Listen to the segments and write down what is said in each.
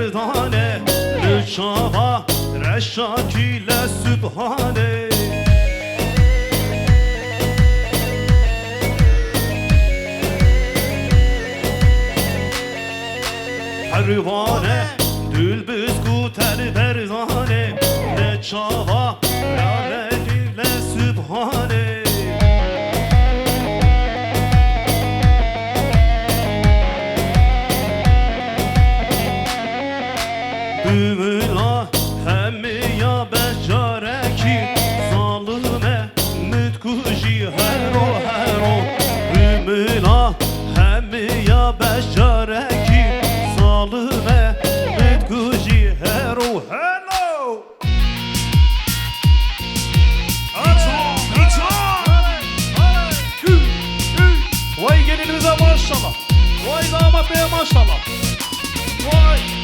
merdane Lüçava reşak ile sübhane Pervane dülbüz kuter berzane Ne çava ile sübhane Ümüla hemmi ya beşareki Zalime mütkuji hero hero Ümüla hemmi ya beşareki Zalime mütkuji hero hello Vay gelinimize maşallah Vay damat beye maşallah Vay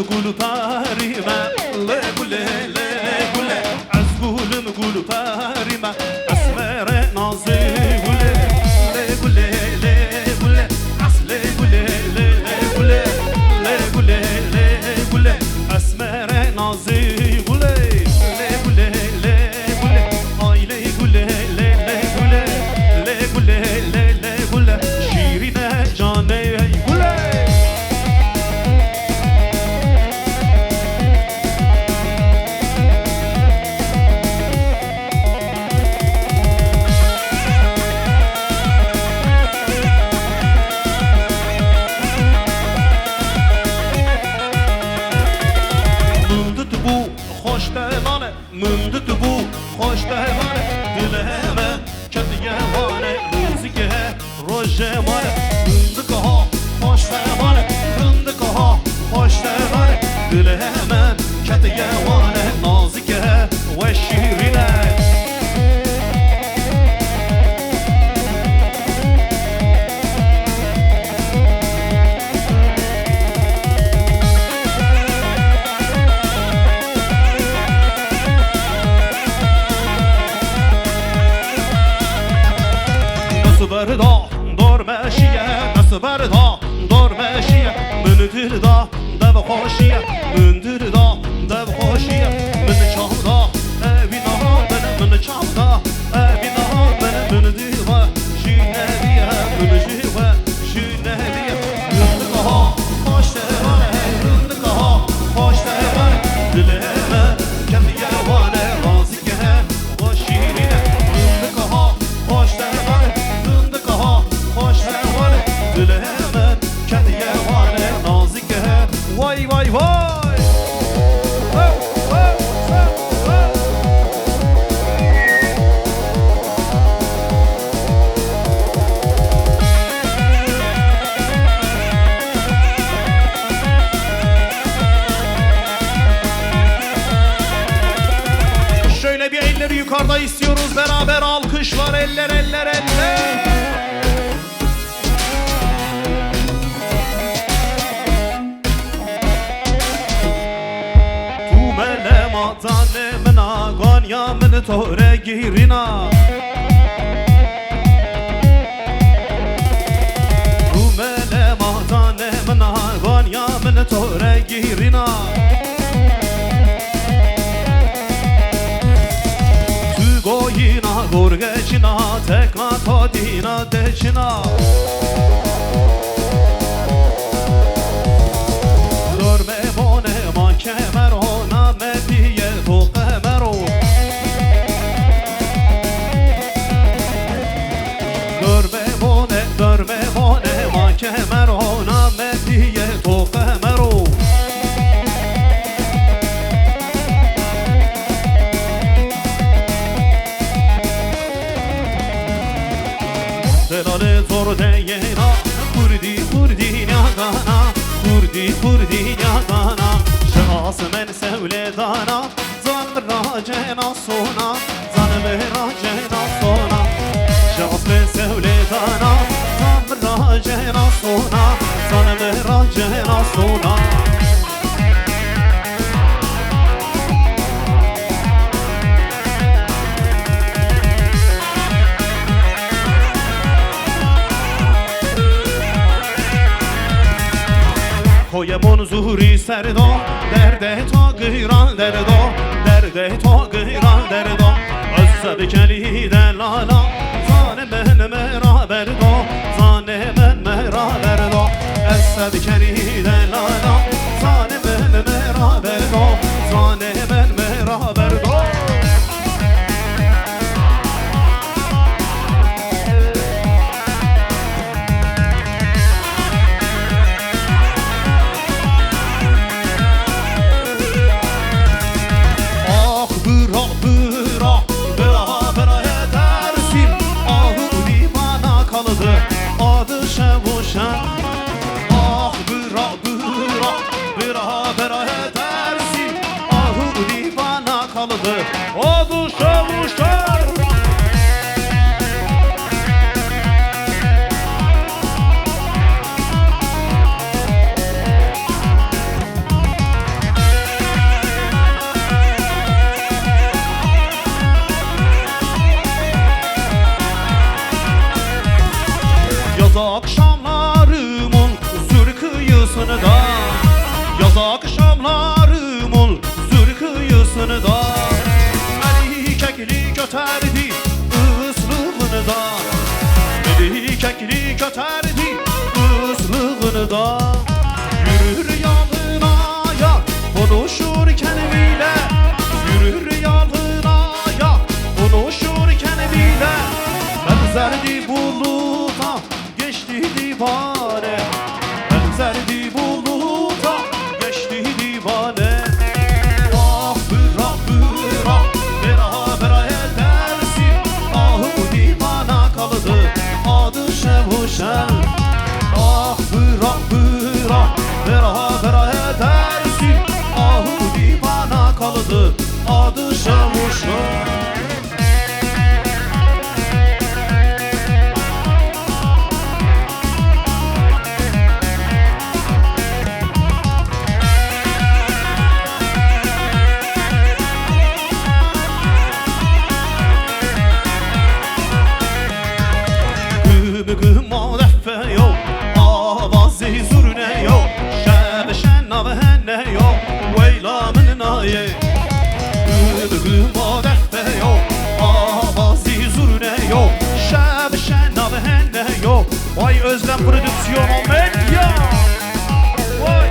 gülü perime Le güle le güle Az gülüm gülü perime Esmere nazı güle Le güle le güle Az le güle le güle Le güle le güle Esmere nazı güle Le güle le güle Ay le güle le güle Le güle le güle Şirine cane güle Mındıt bu hoş devane Dileme kediye vane Rızıke roje vane Mındık ha hoş devane Mındık ha hoş devane Dileme kediye vane Nazike ve şirine بردا دور ماشیه نس بردا دور ماشیه من دردا دب خوشیه من دردا دب خوشیه من چامدا بینا من چامدا بینا من دیوا شینه دیه من جیوا شینه دیه رندکها خوش تهوانه رندکها خوش تهوانه دلمه کمیه وانه رازیکه و شیرینه رندکها خوش تهوانه خوش روانه دل من کدیه وانه نازکه وای وای وای Şöyle bir elleri yukarıda istiyoruz beraber alkışlar eller eller eller Zane mena gonya men tore girina Rumele mazane mena gonya men tore girina Tu goyina gorgecina tekna tadina deçina Dorme bone ma kemerona mediye to qamaro Dorme bone ma kemerona mediye to qamaro Delale zor deyena kurdi kurdi nyagana kurdi nyagana Şahs men sevledana zan racena sona zan racena sona Şahs men sevledana zan racena sona zan racena sona Koye monzuri serdo derde ta gıyran derdo derde ta gıyran derdo Özsed keli delala zane men meraberdo zane men meraberdo Özsed keli delala zane men meraberdo zane men meraberdo Adı şevuşan Ah bıra bıra damlarımın zür kıyısını da Melikekli göterdi ıslığını da Melikekli göterdi ıslığını da Yürür yalına ya konuşurken bile Yürür yalına ya konuşurken bile Benzerdi buluta geçti divane Benzerdi buluta geçti divane Ah bırak bırak beraber edersin Ah bu divana kaldı adı Şevuşel Ah bırak bırak beraber edersin Ah bu divana kaldı adı Şevuşel Gıma deffe yok Avazı zurne yok Şebeşen avhenne yok Veylamın naye Gıma deffe yok Avazı zurne yok Şebeşen avhenne yok Vay Özlem prodüksiyon medya Vay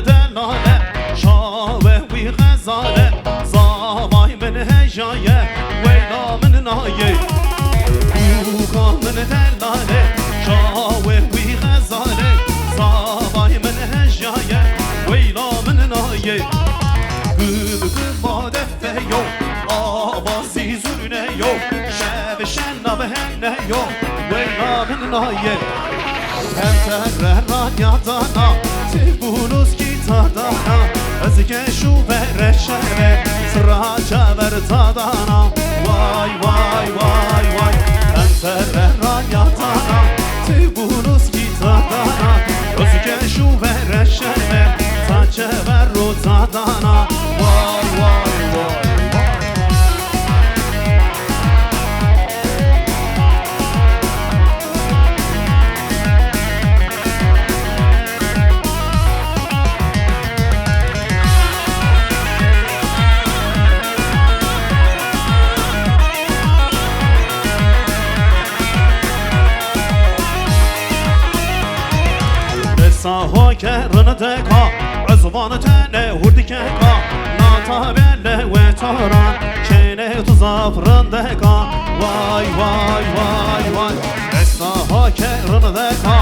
delale şave vi gazale zavay men hejaye veyla men naye uqamın delale şave vi gazale zavay men hejaye veyla men naye gıma defte yok avazı zürne yok şeve şenna behenne yok veyla men naye Terran yadana Tibunuz kitadana Özge şu vereşene Sıraca ver tadana Vay vay vay vay Terran yadana Tibunuz kitadana Özge şu vereşene Sıraca ver tadana Vay vay vay Saho kerını teka Özvanı tene hurdi keka Nata belle ve taran Kene tuzafrın deka Vay vay vay vay Saho kerını teka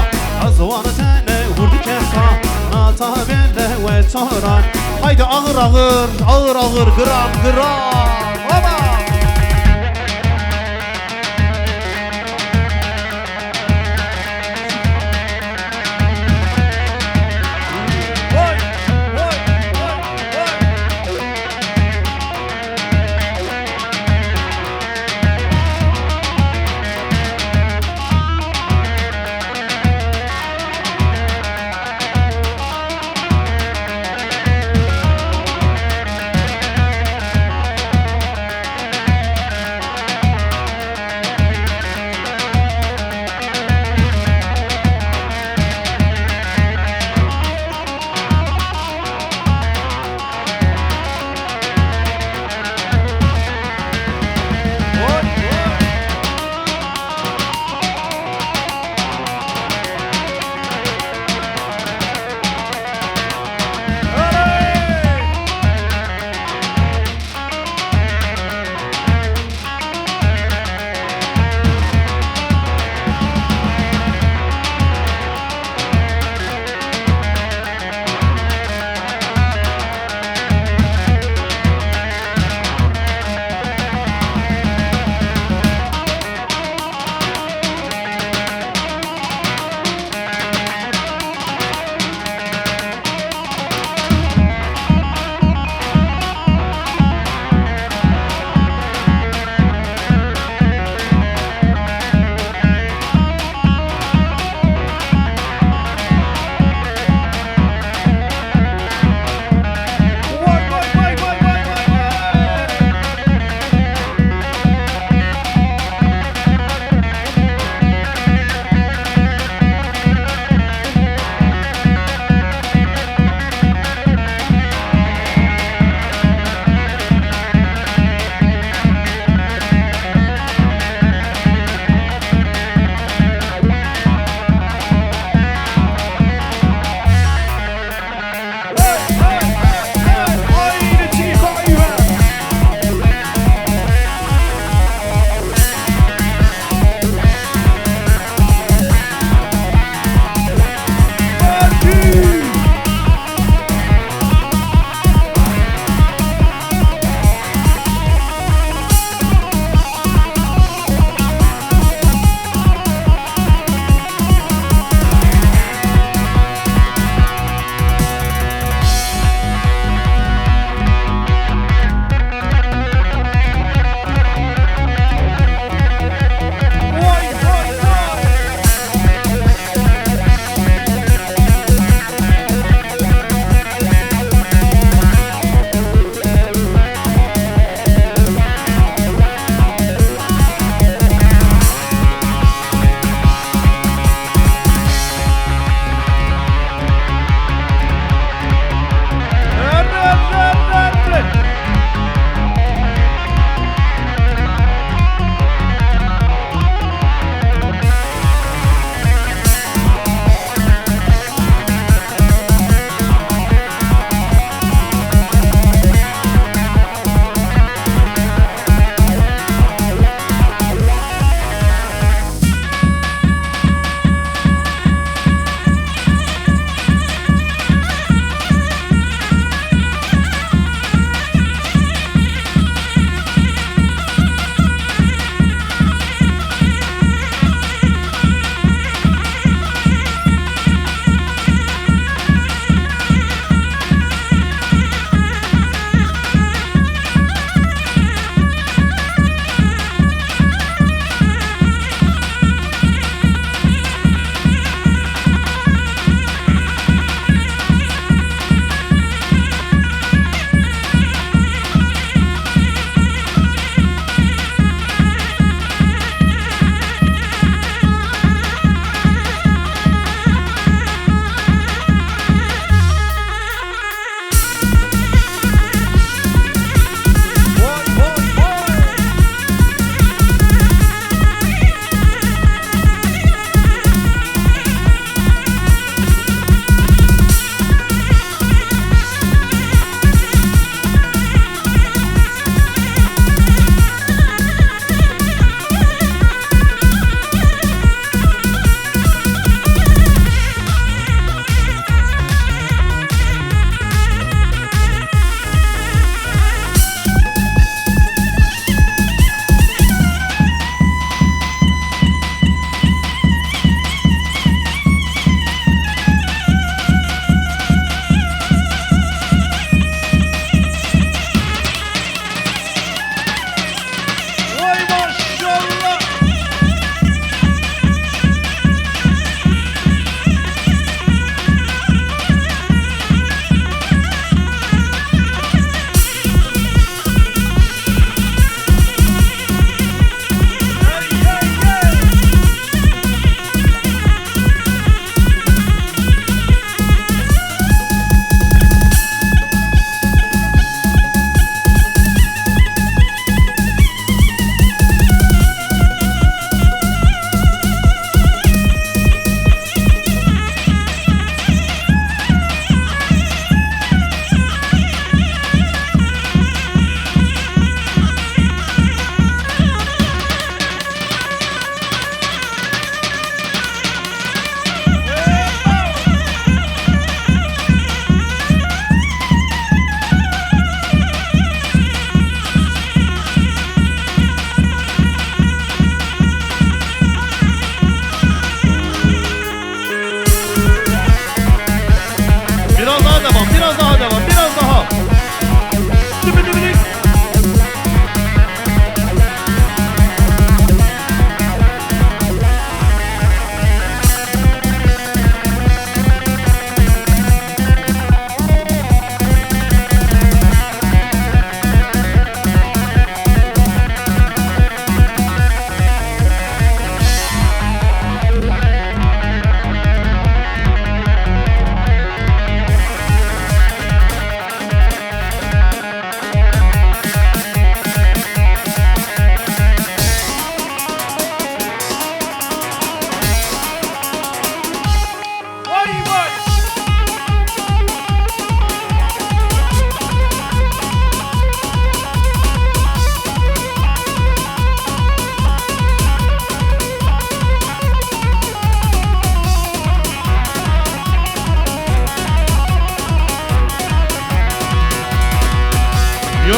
Özvanı tene hurdi keka Nata belle ve taran Haydi ağır ağır ağır ağır gram gram Baba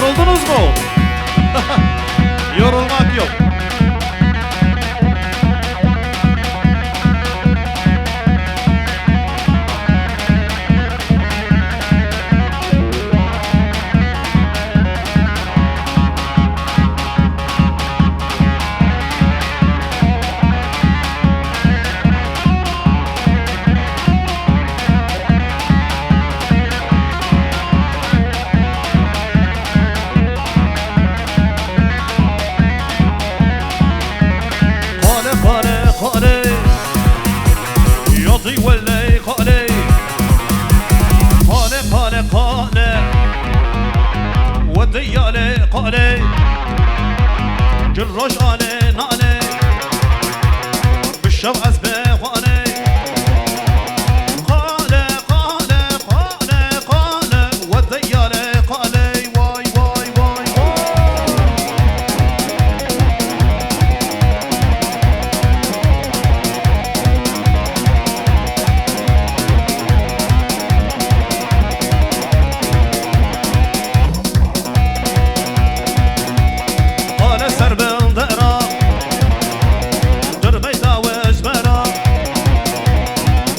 Yoruldunuz mu? Yorulmak yok. جراش آنه نانه بشو از بخوانه قاله قاله قاله قاله و دیاله قاله وای وای وای قاله سر بندرا در بیتا و ازبرا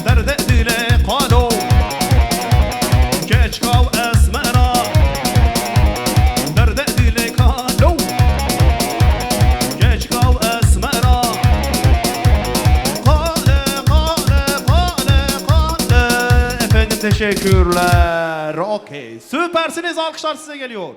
درد دل قالو کچکا و اسمرا درد دل قالو کچکا و اسمرا قاله قاله قاله قاله. Efendim teşekkürler. Okey. Süpersiniz. Alkışlar size geliyor.